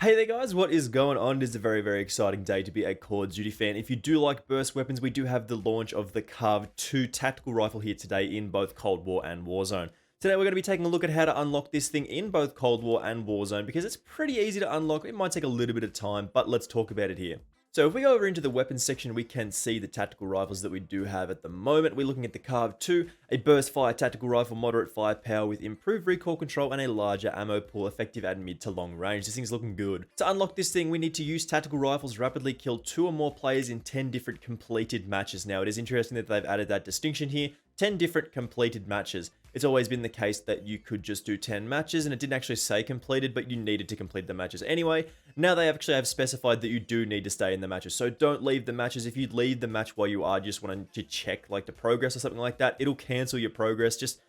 Hey there guys, what is going on? It is a very exciting day to be a Call of Duty fan. If you do like burst weapons, we do have the launch of the Carv 2 tactical rifle here today in both Cold War and Warzone. Today we're going to be taking a look at how to unlock this thing in both Cold War and Warzone because it's pretty easy to unlock. It might take a little bit of time, but let's talk about it here. So if we go over into the weapons section, we can see the tactical rifles that we do have at the moment. We're looking at the Carv 2, a burst fire tactical rifle, moderate firepower with improved recoil control and a larger ammo pool, effective at mid to long range. This thing's looking good. To unlock this thing, we need to use tactical rifles, rapidly kill 2 or more players in 10 different completed matches. Now, it is interesting that they've added that distinction here. 10 different completed matches. It's always been the case that you could just do 10 matches, and it didn't actually say completed, but you needed to complete the matches anyway. Now they actually have specified that you do need to stay in the matches, so don't leave the matches. If you leave the match while you are just wanting to check like the progress or something like that, it'll cancel your progress. Just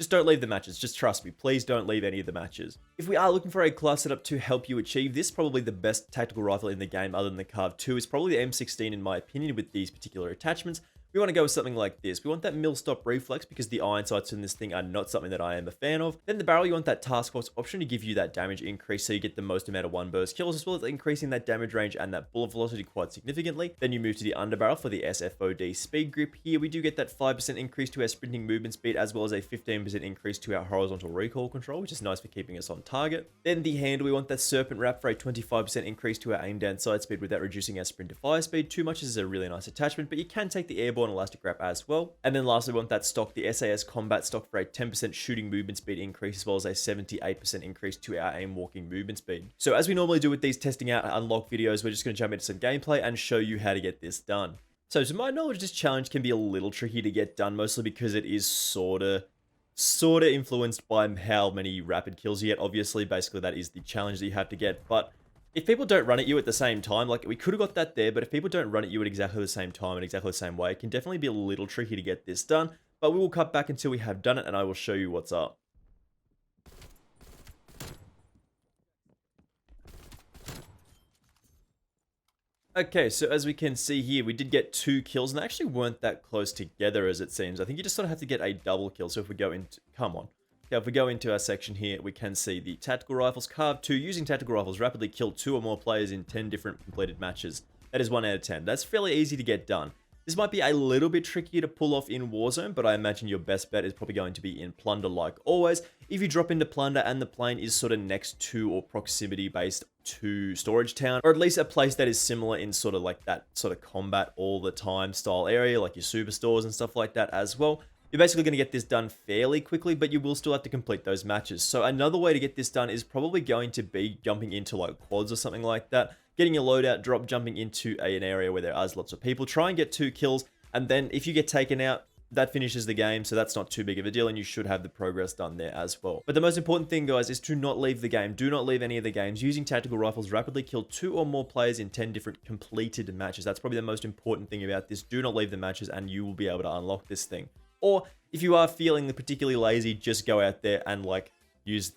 don't leave the matches. Just trust me. Please don't leave any of the matches. If we are looking for a class setup to help you achieve this, probably the best tactical rifle in the game other than the Carv 2 is probably the M16 in my opinion with these particular attachments. We want to go with something like this. We want that mill stop reflex because the iron sights in this thing are not something that I am a fan of. Then the barrel, you want that task force option to give you that damage increase so you get the most amount of one burst kills, as well as increasing that damage range and that bullet velocity quite significantly. Then you move to the underbarrel for the SFOD speed grip. Here we do get that 5% increase to our sprinting movement speed, as well as a 15% increase to our horizontal recoil control, which is nice for keeping us on target. Then the handle, we want that serpent wrap for a 25% increase to our aim down sight speed without reducing our sprint to fire speed too much. This is a really nice attachment, but you can take the airborne elastic wrap as well. And then lastly, we want that stock, the SAS combat stock, for a 10% shooting movement speed increase, as well as a 78% increase to our aim walking movement speed. So as we normally do with these testing out unlock videos, we're just going to jump into some gameplay and show you how to get this done. So to my knowledge, this challenge can be a little tricky to get done, mostly because it is sorta influenced by how many rapid kills you get. Obviously, basically that is the challenge that you have to get, but if people don't run at you at the same time, like we could have got that there, but if people don't run at you at exactly the same time and exactly the same way, it can definitely be a little tricky to get this done, but we will cut back until we have done it and I will show you what's up. Okay, so as we can see here, we did get 2 kills and they actually weren't that close together as it seems. I think you just sort of have to get a double kill. So if we go into, come on. Now, if we go into our section here, we can see the tactical rifles. Carv 2, using tactical rifles, rapidly kill 2 or more players in 10 different completed matches. That is 1 out of 10. That's fairly easy to get done. This might be a little bit trickier to pull off in Warzone, but I imagine your best bet is probably going to be in Plunder like always. If you drop into Plunder and the plane is sort of next to or proximity based to Storage Town, or at least a place that is similar in sort of like that sort of combat all the time style area, like your superstores and stuff like that as well, you're basically going to get this done fairly quickly, but you will still have to complete those matches. So another way to get this done is probably going to be jumping into like quads or something like that, getting your loadout drop, jumping into an area where there are lots of people, try and get 2 kills, and then if you get taken out, that finishes the game, so that's not too big of a deal, and you should have the progress done there as well. But the most important thing, guys, is to not leave the game. Do not leave any of the games. Using tactical rifles, rapidly kill 2 or more players in 10 different completed matches. That's probably the most important thing about this. Do not leave the matches, and you will be able to unlock this thing. Or if you are feeling particularly lazy, just go out there and like use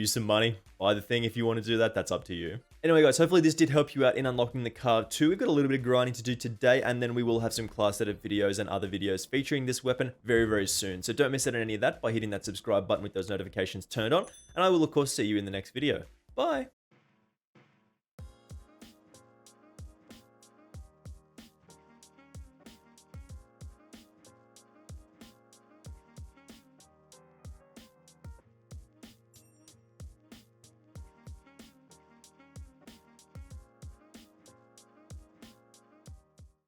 some money, buy the thing. If you want to do that, that's up to you. Anyway, guys, hopefully this did help you out in unlocking the Carv 2. We've got a little bit of grinding to do today, and then we will have some class setup videos and other videos featuring this weapon very soon. So don't miss out on any of that by hitting that subscribe button with those notifications turned on, and I will of course see you in the next video. Bye!